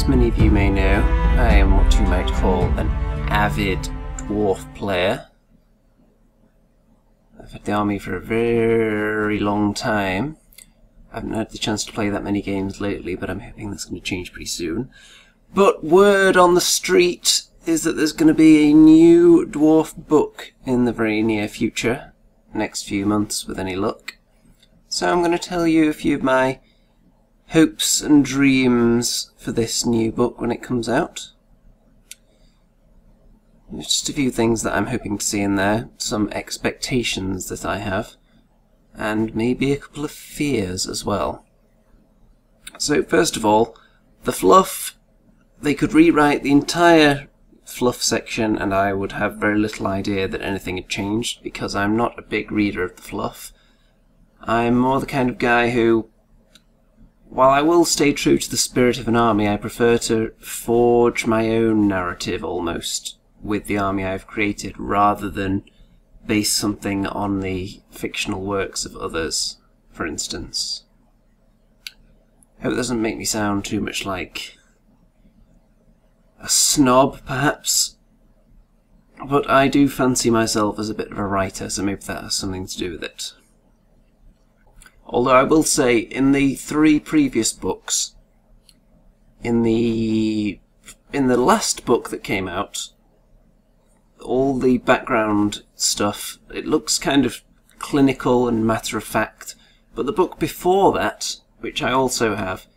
as many of you may know, I am what you might call an avid dwarf player. I've had the army for a very long time. I haven't had the chance to play that many games lately, but I'm hoping that's going to change pretty soon. But word on the street is that there's going to be a new dwarf book in the very near future, next few months with any luck. So I'm going to tell you a few of my hopes and dreams for this new book when it comes out. There's just a few things that I'm hoping to see in there, some expectations that I have, and maybe a couple of fears as well. So first of all, the fluff. They could rewrite the entire fluff section and I would have very little idea that anything had changed, because I'm not a big reader of the fluff. I'm more the kind of guy who, while I will stay true to the spirit of an army, I prefer to forge my own narrative almost with the army I've created, rather than base something on the fictional works of others, for instance. I hope it doesn't make me sound too much like a snob, perhaps, but I do fancy myself as a bit of a writer, so maybe that has something to do with it. Although I will say, in the 3 previous books, in the last book that came out, all the background stuff, it looks kind of clinical and matter-of-fact, but the book before that, which I also have,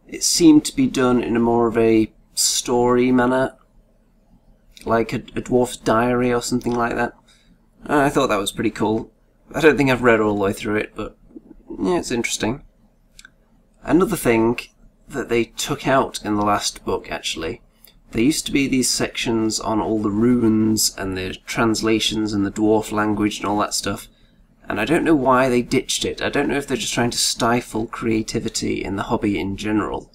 it seemed to be done in a more of a story manner, like a dwarf's diary or something like that. And I thought that was pretty cool. I don't think I've read all the way through it, but yeah, it's interesting. Another thing that they took out in the last book, actually, there used to be these sections on all the runes and the translations and the dwarf language and all that stuff, and I don't know why they ditched it. I don't know if they're just trying to stifle creativity in the hobby in general,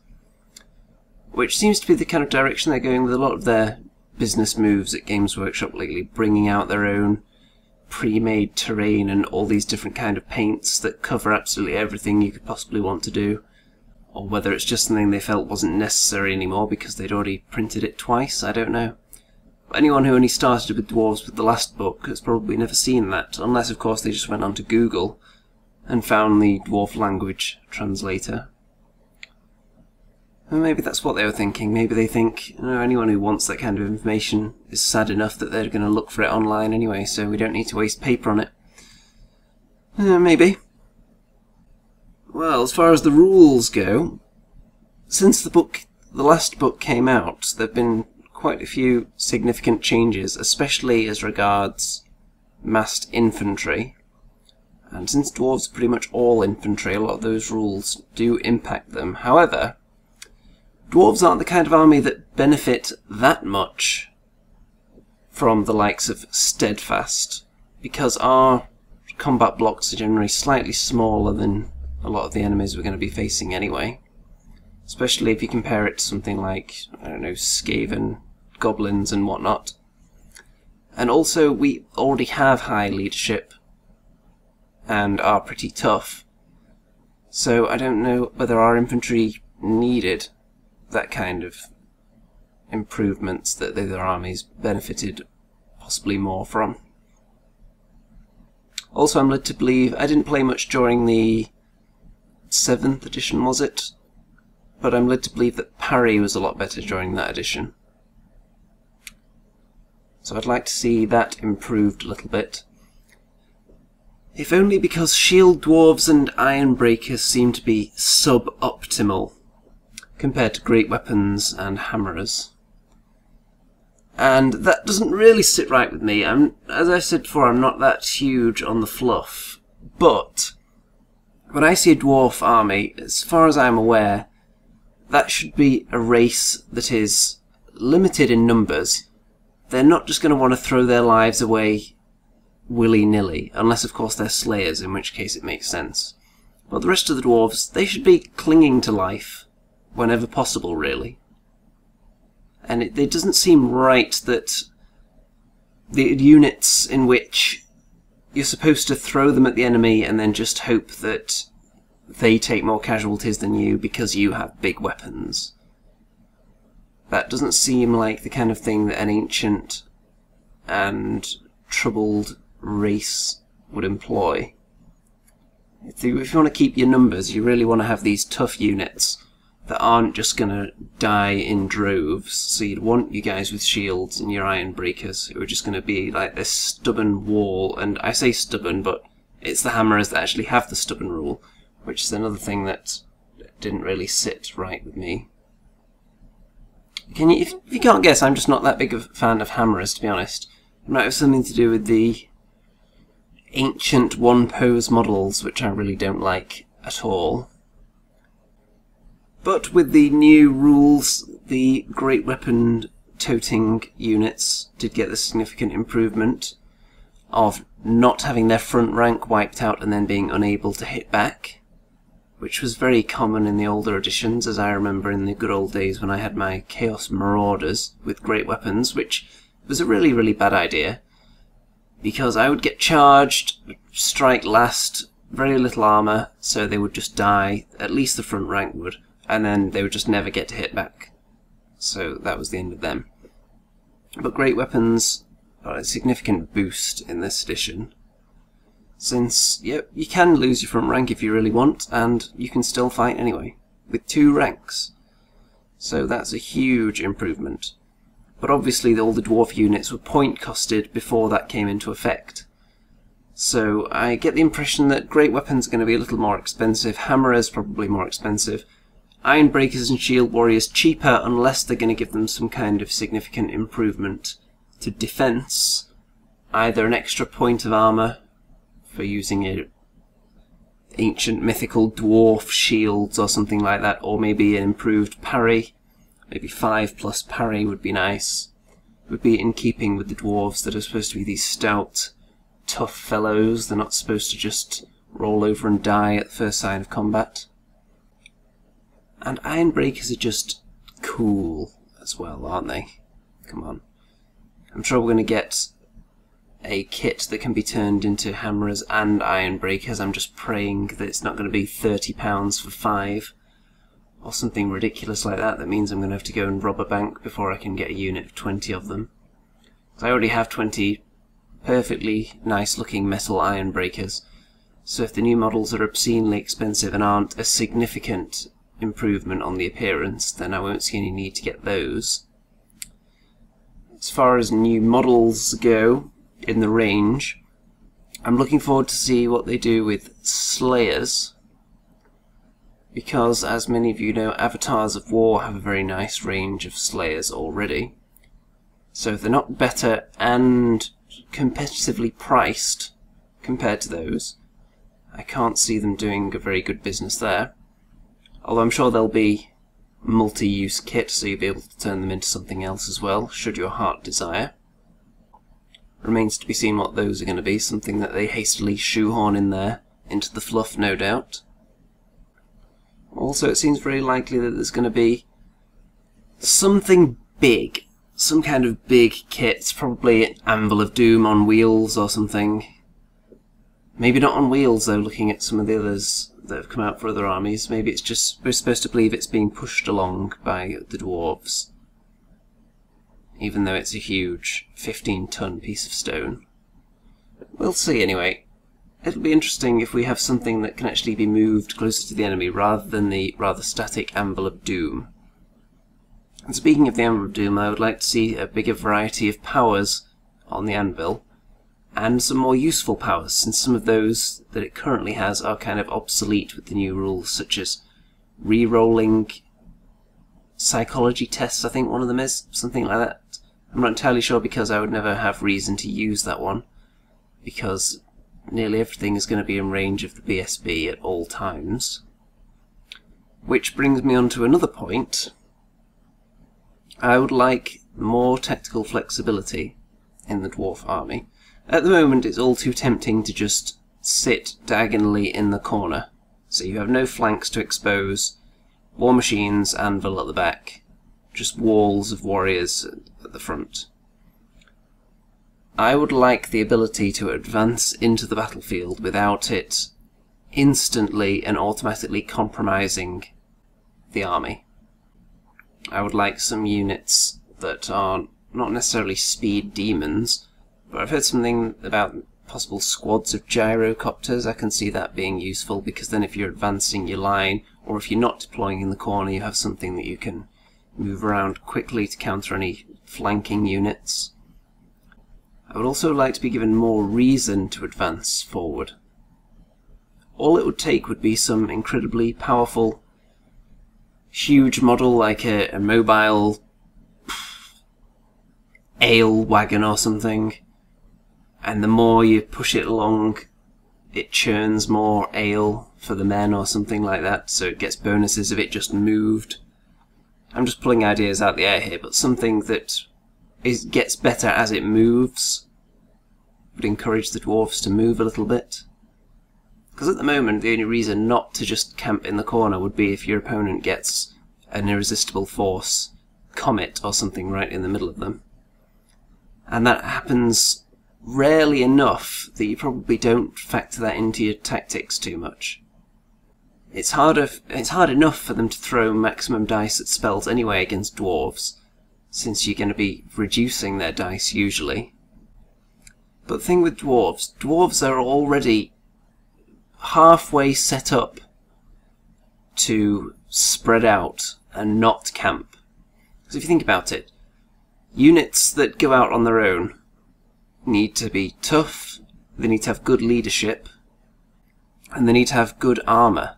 which seems to be the kind of direction they're going with a lot of their business moves at Games Workshop lately, bringing out their own pre-made terrain and all these different kind of paints that cover absolutely everything you could possibly want to do, or whether it's just something they felt wasn't necessary anymore because they'd already printed it twice, I don't know. But anyone who only started with dwarves with the last book has probably never seen that, unless of course they just went onto Google and found the dwarf language translator. And maybe that's what they were thinking. Maybe they think, you know, anyone who wants that kind of information is sad enough that they're going to look for it online anyway, so we don't need to waste paper on it. Maybe. Well, as far as the rules go, since the last book came out, there have been quite a few significant changes, especially as regards massed infantry. And since dwarves are pretty much all infantry, a lot of those rules do impact them. However, dwarves aren't the kind of army that benefit that much from the likes of Steadfast, because our combat blocks are generally slightly smaller than a lot of the enemies we're going to be facing anyway. Especially if you compare it to something like, I don't know, Skaven, goblins and whatnot. And also, we already have high leadership and are pretty tough. So I don't know whether our infantry needed that kind of improvements that the other armies benefited possibly more from. Also, I'm led to believe, I didn't play much during the 7th edition, was it? But I'm led to believe that parry was a lot better during that edition. So I'd like to see that improved a little bit. If only because shield dwarves and iron breakers seem to be suboptimal compared to great weapons and hammerers. And that doesn't really sit right with me. As I said before, I'm not that huge on the fluff, but when I see a dwarf army, as far as I'm aware, that should be a race that is limited in numbers. They're not just going to want to throw their lives away willy-nilly, unless of course they're slayers, in which case it makes sense. But the rest of the dwarves, they should be clinging to life whenever possible, really. And it doesn't seem right that the units in which you're supposed to throw them at the enemy and then just hope that they take more casualties than you because you have big weapons. That doesn't seem like the kind of thing that an ancient and troubled race would employ. If you want to keep your numbers, you really want to have these tough units that aren't just going to die in droves. So you'd want you guys with shields and your iron breakers who are just going to be like this stubborn wall. And I say stubborn, but it's the hammerers that actually have the stubborn rule, which is another thing that didn't really sit right with me. If you can't guess, I'm just not that big of a fan of hammerers, to be honest. It might have something to do with the ancient one-pose models, which I really don't like at all. But with the new rules, the great weapon toting units did get the significant improvement of not having their front rank wiped out and then being unable to hit back, which was very common in the older editions, as I remember in the good old days when I had my Chaos Marauders with great weapons, which was a really, really bad idea, because I would get charged, strike last, very little armor, so they would just die, at least the front rank would, and then they would just never get to hit back. So that was the end of them. But great weapons are a significant boost in this edition, since you can lose your front rank if you really want, and you can still fight anyway, with 2 ranks. So that's a huge improvement. But obviously all the dwarf units were point costed before that came into effect. So I get the impression that great weapons are going to be a little more expensive, hammerers probably more expensive, iron breakers and shield warriors cheaper unless they're going to give them some kind of significant improvement to defense, either an extra point of armor for using a ancient mythical dwarf shields or something like that, or maybe an improved parry. Maybe 5+ parry would be nice. It would be in keeping with the dwarves that are supposed to be these stout, tough fellows. They're not supposed to just roll over and die at the first sign of combat. And iron breakers are just cool as well, aren't they? Come on. I'm sure we're going to get a kit that can be turned into hammerers and iron breakers. I'm just praying that it's not going to be £30 for 5. Or something ridiculous like that. That means I'm going to have to go and rob a bank before I can get a unit of 20 of them. I already have 20 perfectly nice looking metal iron breakers, so if the new models are obscenely expensive and aren't a significant improvement on the appearance, then I won't see any need to get those. As far as new models go in the range, I'm looking forward to see what they do with Slayers, because, as many of you know, Avatars of War have a very nice range of Slayers already. So if they're not better and competitively priced compared to those, I can't see them doing a very good business there. Although I'm sure they'll be multi-use kit, so you'll be able to turn them into something else as well, should your heart desire. Remains to be seen what those are going to be, something that they hastily shoehorn in there, into the fluff, no doubt. Also, it seems very likely that there's going to be something big, some kind of big kit, probably Anvil of Doom on wheels or something. Maybe not on wheels though, looking at some of the others that have come out for other armies. Maybe it's just, we're supposed to believe it's being pushed along by the dwarves, even though it's a huge 15-ton piece of stone. We'll see anyway. It'll be interesting if we have something that can actually be moved closer to the enemy rather than the rather static Anvil of Doom. And speaking of the Anvil of Doom, I would like to see a bigger variety of powers on the anvil, and some more useful powers, since some of those that it currently has are kind of obsolete with the new rules, such as re-rolling psychology tests, I think one of them is, something like that. I'm not entirely sure because I would never have reason to use that one, because nearly everything is going to be in range of the BSB at all times. Which brings me on to another point. I would like more tactical flexibility in the Dwarf Army. At the moment it's all too tempting to just sit diagonally in the corner, so you have no flanks to expose, war machines, anvil at the back, just walls of warriors at the front. I would like the ability to advance into the battlefield without it instantly and automatically compromising the army. I would like some units that are not necessarily speed demons, but I've heard something about possible squads of gyrocopters. I can see that being useful, because then if you're advancing your line, or if you're not deploying in the corner, you have something that you can move around quickly to counter any flanking units. I would also like to be given more reason to advance forward. All it would take would be some incredibly powerful, huge model, like a mobile ale wagon or something, and the more you push it along, it churns more ale for the men or something like that, so it gets bonuses if it just moved. I'm just pulling ideas out the air here, but something that gets better as it moves would encourage the dwarves to move a little bit. Because at the moment, the only reason not to just camp in the corner would be if your opponent gets an irresistible force, comet or something right in the middle of them. And that happens rarely enough that you probably don't factor that into your tactics too much. It's hard enough for them to throw maximum dice at spells anyway against dwarves, since you're going to be reducing their dice usually. But the thing with dwarves are already halfway set up to spread out and not camp. Because if you think about it, units that go out on their own need to be tough, they need to have good leadership, and they need to have good armour.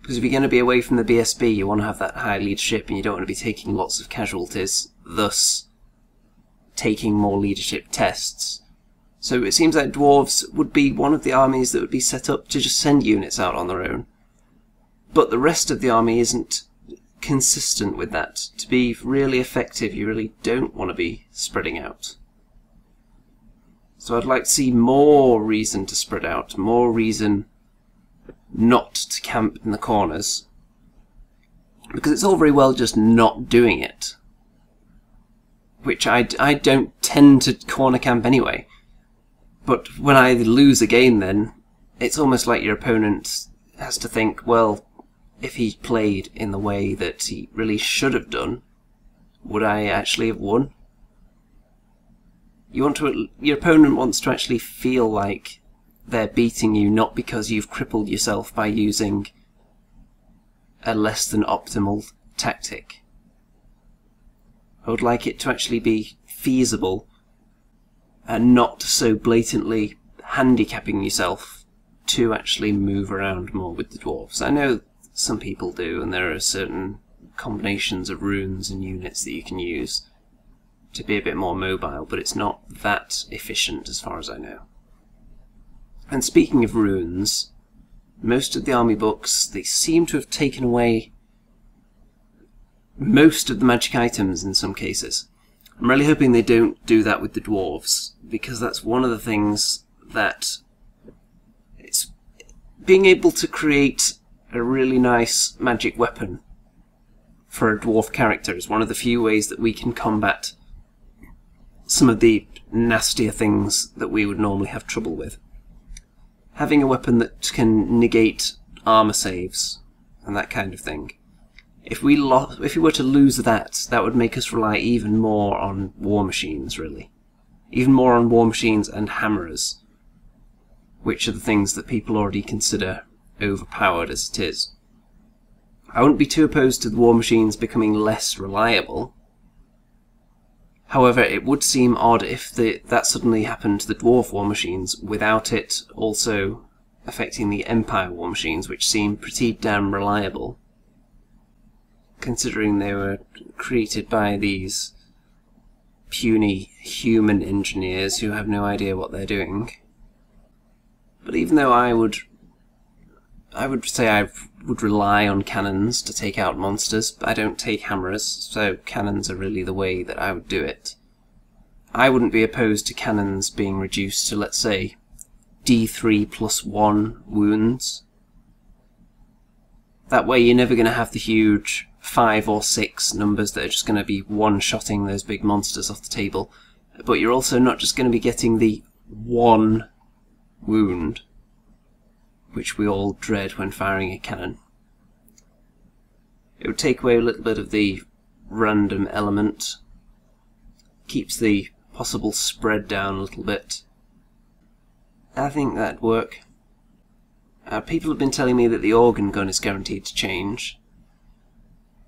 Because if you're going to be away from the BSB, you want to have that high leadership, and you don't want to be taking lots of casualties, thus taking more leadership tests. So it seems like dwarves would be one of the armies that would be set up to just send units out on their own. But the rest of the army isn't consistent with that. To be really effective, you really don't want to be spreading out. So I'd like to see more reason to spread out, more reason not to camp in the corners. Because it's all very well just not doing it, which I don't tend to corner camp anyway. But when I lose a game, then it's almost like your opponent has to think, well, if he played in the way that he really should have done, would I actually have won? Your opponent wants to actually feel like they're beating you, not because you've crippled yourself by using a less than optimal tactic. I would like it to actually be feasible and not so blatantly handicapping yourself to actually move around more with the dwarves. I know some people do, and there are certain combinations of runes and units that you can use to be a bit more mobile, but it's not that efficient as far as I know. And speaking of runes, most of the army books, they seem to have taken away most of the magic items in some cases. I'm really hoping they don't do that with the dwarves, because that's one of the things that it's being able to create a really nice magic weapon for a dwarf character is one of the few ways that we can combat some of the nastier things that we would normally have trouble with. Having a weapon that can negate armor saves and that kind of thing. If we were to lose that, that would make us rely even more on war machines, really. Even more on war machines and hammerers, which are the things that people already consider overpowered as it is. I wouldn't be too opposed to the war machines becoming less reliable. However, it would seem odd if that suddenly happened to the dwarf war machines without it also affecting the Empire war machines, which seem pretty damn reliable, considering they were created by these puny human engineers who have no idea what they're doing. But even though I would say I would rely on cannons to take out monsters, but I don't take hammers, so cannons are really the way that I would do it. I wouldn't be opposed to cannons being reduced to, let's say, D3 plus 1 wounds. That way you're never going to have the huge 5 or 6 numbers that are just going to be one-shotting those big monsters off the table, but you're also not just going to be getting the 1 wound, which we all dread when firing a cannon. It would take away a little bit of the random element. Keeps the possible spread down a little bit. I think that'd work. People have been telling me that the organ gun is guaranteed to change.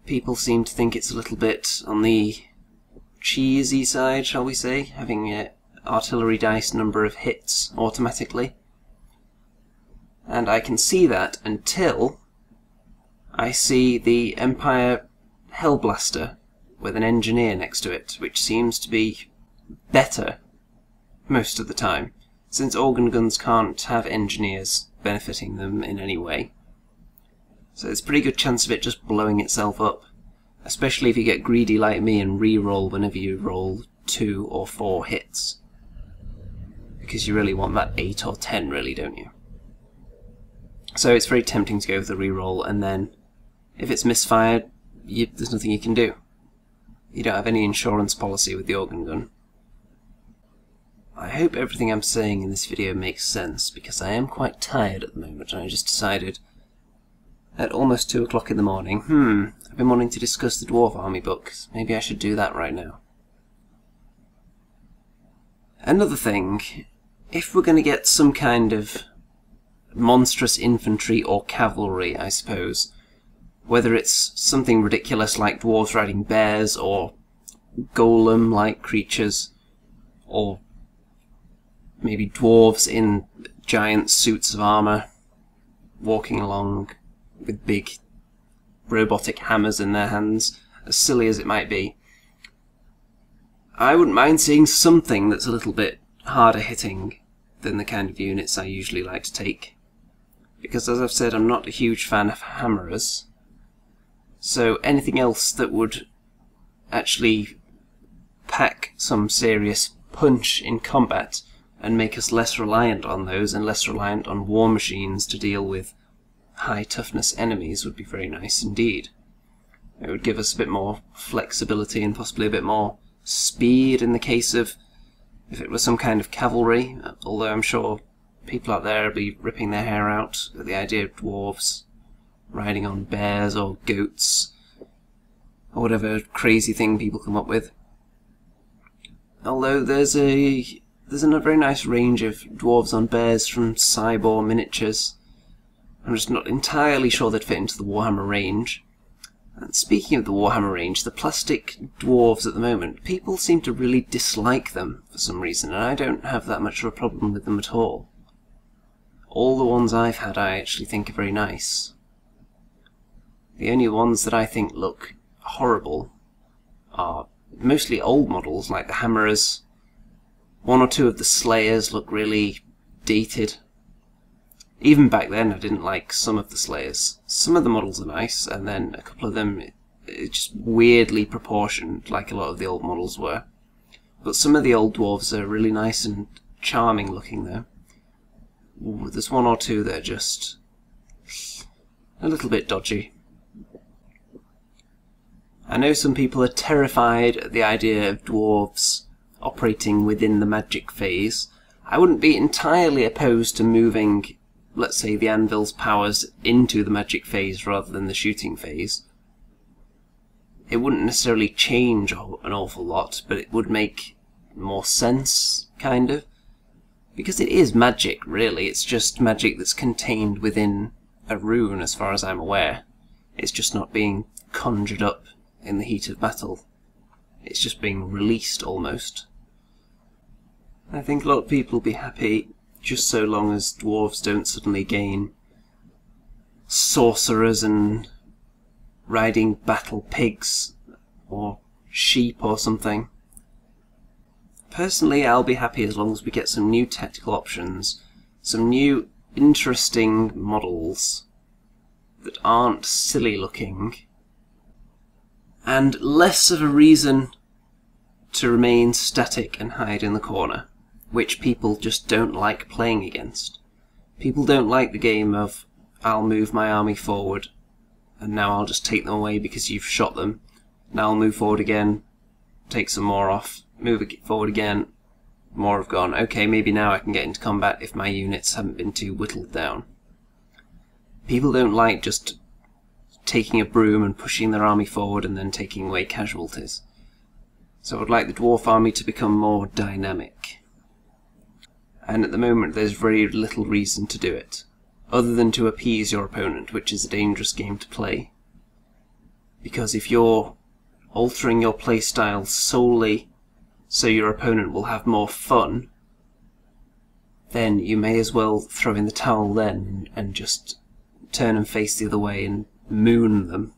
People seem to think it's a little bit on the cheesy side, shall we say, having an artillery dice number of hits automatically. And I can see that until I see the Empire Hellblaster with an engineer next to it, which seems to be better most of the time, since organ guns can't have engineers benefiting them in any way. So there's a pretty good chance of it just blowing itself up, especially if you get greedy like me and re-roll whenever you roll 2 or 4 hits. Because you really want that 8 or 10, really, don't you? So it's very tempting to go for the re-roll, and then if it's misfired, there's nothing you can do. You don't have any insurance policy with the organ gun. I hope everything I'm saying in this video makes sense, because I am quite tired at the moment, and I just decided at almost 2 o'clock in the morning, I've been wanting to discuss the Dwarf Army Book. Maybe I should do that right now. Another thing, if we're going to get some kind of monstrous infantry or cavalry, I suppose, whether it's something ridiculous like dwarves riding bears, or golem-like creatures, or maybe dwarves in giant suits of armour, walking along with big robotic hammers in their hands, as silly as it might be. I wouldn't mind seeing something that's a little bit harder hitting than the kind of units I usually like to take. Because, as I've said, I'm not a huge fan of hammerers. So anything else that would actually pack some serious punch in combat and make us less reliant on those and less reliant on war machines to deal with high toughness enemies would be very nice indeed. It would give us a bit more flexibility and possibly a bit more speed in the case of if it was some kind of cavalry, although I'm sure people out there will be ripping their hair out at the idea of dwarves riding on bears or goats or whatever crazy thing people come up with. Although there's a very nice range of dwarves on bears from Cyborg Miniatures. I'm just not entirely sure they'd fit into the Warhammer range. And speaking of the Warhammer range, the plastic dwarves at the moment, people seem to really dislike them for some reason, and I don't have that much of a problem with them at all. All the ones I've had I actually think are very nice. The only ones that I think look horrible are mostly old models, like the Hammerers. 1 or 2 of the Slayers look really dated. Even back then I didn't like some of the Slayers. Some of the models are nice, and then a couple of them are just weirdly proportioned, like a lot of the old models were. But some of the old dwarves are really nice and charming looking though. Ooh, there's 1 or 2 that are just a little bit dodgy. I know some people are terrified at the idea of dwarves operating within the magic phase. I wouldn't be entirely opposed to moving, let's say, the anvil's powers into the magic phase rather than the shooting phase. It wouldn't necessarily change an awful lot, but it would make more sense, kind of. Because it is magic, really. It's just magic that's contained within a rune, as far as I'm aware. It's just not being conjured up in the heat of battle. It's just being released, almost. I think a lot of people will be happy just so long as dwarves don't suddenly gain sorcerers and riding battle pigs or sheep or something. Personally, I'll be happy as long as we get some new tactical options, some new interesting models that aren't silly looking, and less of a reason to remain static and hide in the corner, which people just don't like playing against. People don't like the game of, I'll move my army forward, and now I'll just take them away because you've shot them. Now I'll move forward again, take some more off, move forward again, more have gone. Okay, maybe now I can get into combat if my units haven't been too whittled down. People don't like just taking a broom and pushing their army forward and then taking away casualties. So I would like the Dwarf army to become more dynamic. And at the moment there's very little reason to do it, other than to appease your opponent, which is a dangerous game to play. Because if you're altering your playstyle solely so your opponent will have more fun, then you may as well throw in the towel then and just turn and face the other way and moon them.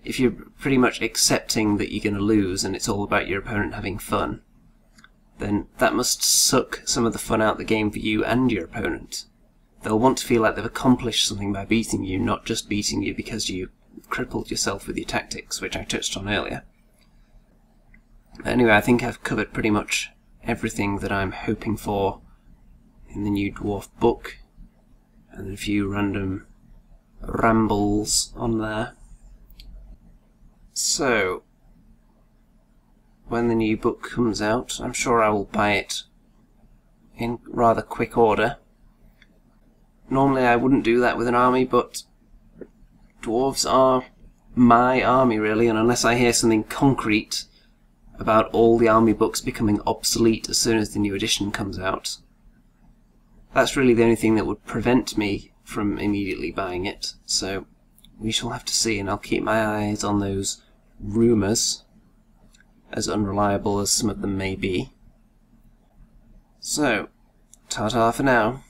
If you're pretty much accepting that you're going to lose and it's all about your opponent having fun, then that must suck some of the fun out of the game for you and your opponent. They'll want to feel like they've accomplished something by beating you, not just beating you because you crippled yourself with your tactics, which I touched on earlier. Anyway, I think I've covered pretty much everything that I'm hoping for in the new Dwarf book, and a few random rambles on there. So, when the new book comes out, I'm sure I will buy it in rather quick order. Normally I wouldn't do that with an army, but dwarves are my army really, and unless I hear something concrete about all the army books becoming obsolete as soon as the new edition comes out, that's really the only thing that would prevent me from immediately buying it. So we shall have to see, and I'll keep my eyes on those rumours, as unreliable as some of them may be. So, ta-ta for now.